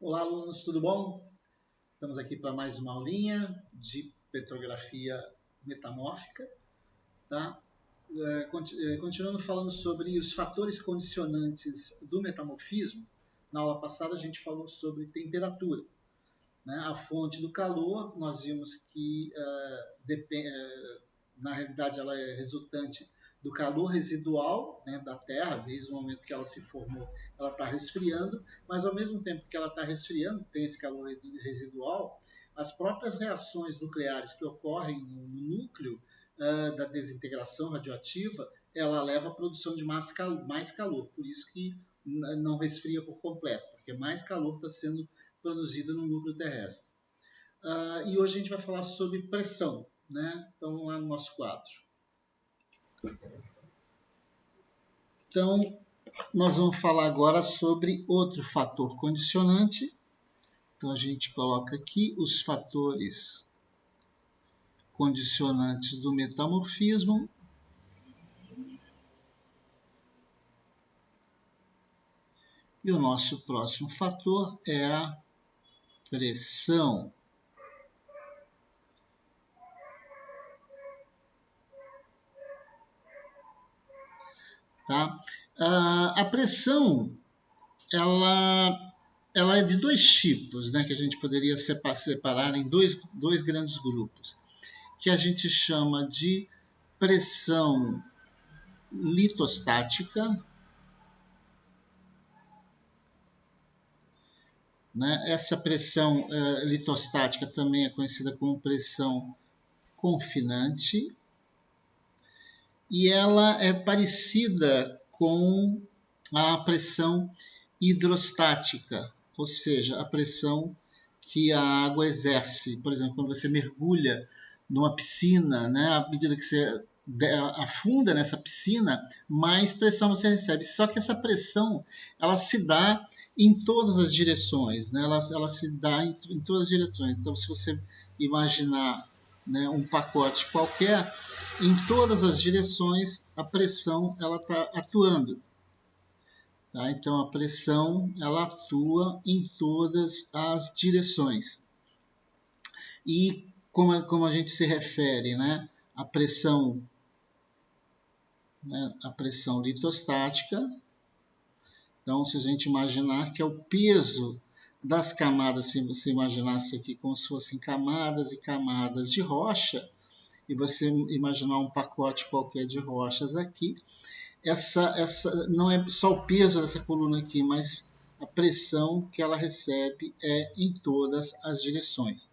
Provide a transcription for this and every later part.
Olá, alunos, tudo bom? Estamos aqui para mais uma aulinha de petrografia metamórfica, tá? Continuando falando sobre os fatores condicionantes do metamorfismo. Na aula passada a gente falou sobre temperatura, né? A fonte do calor, nós vimos que na realidade ela é resultante do calor residual, né, da Terra. Desde o momento que ela se formou, ela está resfriando, mas ao mesmo tempo que ela está resfriando, tem esse calor residual, as próprias reações nucleares que ocorrem no núcleo da desintegração radioativa, ela leva à produção de mais calor, por isso que não resfria por completo, porque mais calor está sendo produzido no núcleo terrestre. E hoje a gente vai falar sobre pressão, né? Então, vamos lá no nosso quadro. Então, nós vamos falar agora sobre outro fator condicionante. Então, a gente coloca aqui os fatores condicionantes do metamorfismo. E o nosso próximo fator é a pressão. Tá? A pressão, ela é de dois tipos, né, que a gente poderia separar em dois grandes grupos, que a gente chama de pressão litostática, né? Essa pressão litostática também é conhecida como pressão confinante, e ela é parecida com a pressão hidrostática, ou seja, a pressão que a água exerce. Por exemplo, quando você mergulha numa piscina, né, à medida que você afunda nessa piscina, mais pressão você recebe. Só que essa pressão, ela se dá em todas as direções, né? Ela se dá em todas as direções. Então, se você imaginar, né, um pacote qualquer, em todas as direções a pressão ela está atuando. Tá? Então, a pressão ela atua em todas as direções. E como a gente se refere, né, a pressão litostática. Então, se a gente imaginar que é o peso das camadas, se você imaginasse aqui como se fossem camadas e camadas de rocha, e você imaginar um pacote qualquer de rochas aqui, essa não é só o peso dessa coluna aqui, mas a pressão que ela recebe é em todas as direções.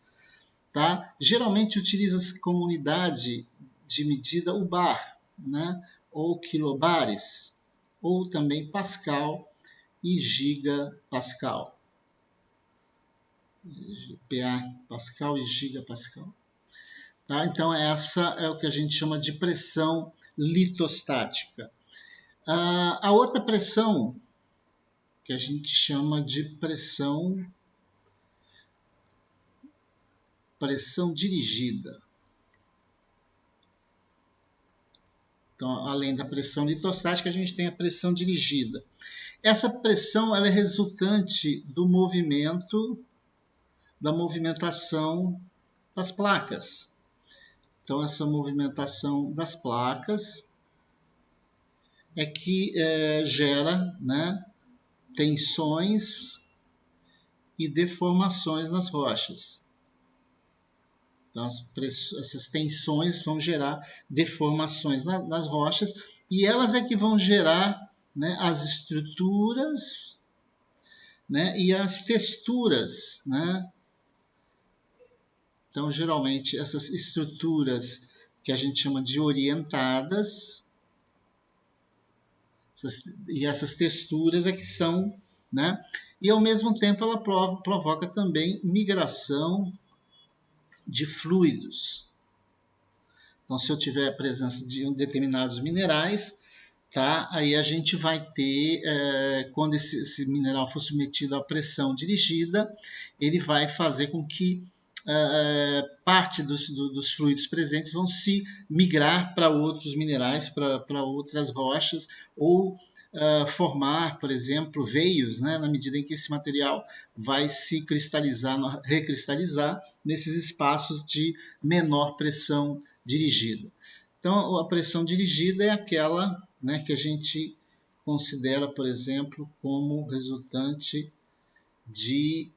Tá? Geralmente utiliza-se como unidade de medida o bar, né? Ou quilobares, ou também pascal e gigapascal. PA pascal e gigapascal. Tá? Então, essa é o que a gente chama de pressão litostática. A outra pressão, que a gente chama de pressão dirigida. Então, além da pressão litostática, a gente tem a pressão dirigida. Essa pressão ela é resultante do movimento, da movimentação das placas. Então, essa movimentação das placas é que gera, né, tensões e deformações nas rochas. Então, essas tensões vão gerar deformações nas rochas, e elas é que vão gerar, né, as estruturas, né, e as texturas, né? Então, geralmente, essas estruturas que a gente chama de orientadas, e essas texturas é que são, né? E, ao mesmo tempo, ela provoca também migração de fluidos. Então, se eu tiver a presença de determinados minerais, tá? Aí a gente vai ter, quando esse mineral for submetido à pressão dirigida, ele vai fazer com que parte dos fluidos presentes vão se migrar para outros minerais, para outras rochas, ou formar, por exemplo, veios, né, na medida em que esse material vai se cristalizar, recristalizar nesses espaços de menor pressão dirigida. Então, a pressão dirigida é aquela, né, que a gente considera, por exemplo, como resultante de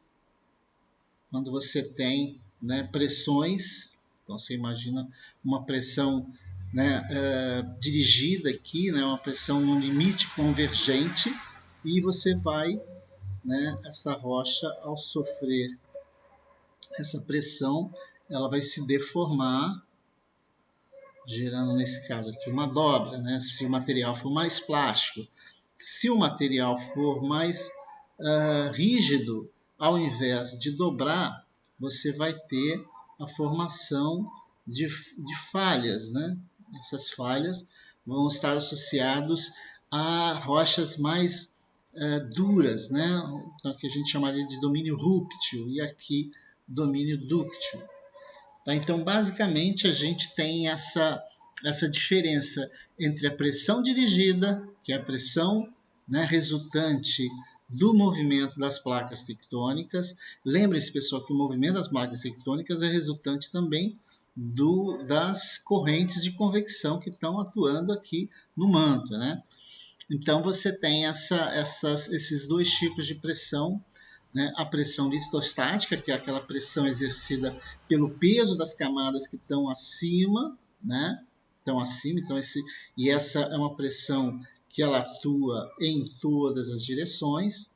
quando você tem, né, pressões. Então, você imagina uma pressão, né, dirigida aqui, né, uma pressão no limite convergente, e você vai, né, essa rocha, ao sofrer essa pressão, ela vai se deformar, gerando, nesse caso aqui, uma dobra, né, se o material for mais plástico. Se o material for mais rígido, ao invés de dobrar, você vai ter a formação de falhas, né? Essas falhas vão estar associadas a rochas mais duras, né? Então, que a gente chamaria de domínio rúptil, e aqui domínio dúctil. Tá? Então, basicamente, a gente tem essa diferença entre a pressão dirigida, que é a pressão, né, resultante do movimento das placas tectônicas. Lembre-se, pessoal, que o movimento das placas tectônicas é resultante também das correntes de convecção que estão atuando aqui no manto, né? Então, você tem esses dois tipos de pressão, né? A pressão listostática, que é aquela pressão exercida pelo peso das camadas que estão acima, né? Estão acima, então essa é uma pressão que ela atua em todas as direções.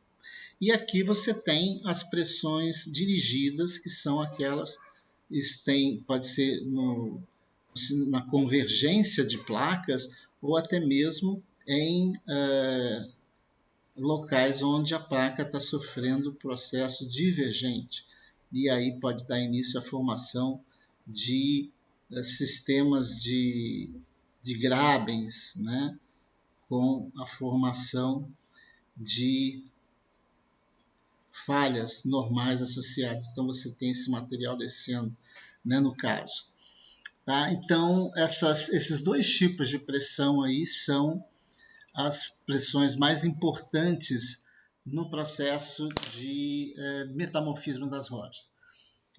E aqui você tem as pressões dirigidas, que são aquelas que pode ser na convergência de placas, ou até mesmo em locais onde a placa está sofrendo processo divergente. E aí pode dar início à formação de sistemas de grabens, né, com a formação de falhas normais associadas. Então, você tem esse material descendo, né, no caso. Tá? Então, esses dois tipos de pressão aí são as pressões mais importantes no processo de metamorfismo das rochas.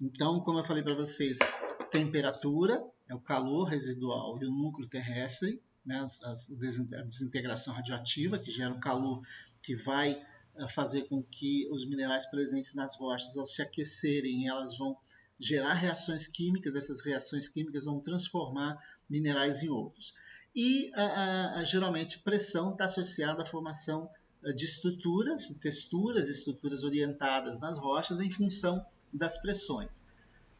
Então, como eu falei para vocês, temperatura é o calor residual e o núcleo terrestre, né, a desintegração radioativa, que gera o calor que vai fazer com que os minerais presentes nas rochas, ao se aquecerem, elas vão gerar reações químicas, essas reações químicas vão transformar minerais em outros. E, geralmente, pressão está associada à formação de estruturas, texturas, estruturas orientadas nas rochas em função das pressões.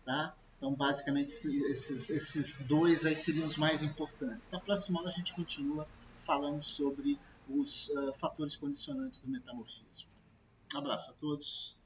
Tá? Então, basicamente, esses dois aí seriam os mais importantes. Na próxima aula, a gente continua falando sobre os fatores condicionantes do metamorfismo. Um abraço a todos.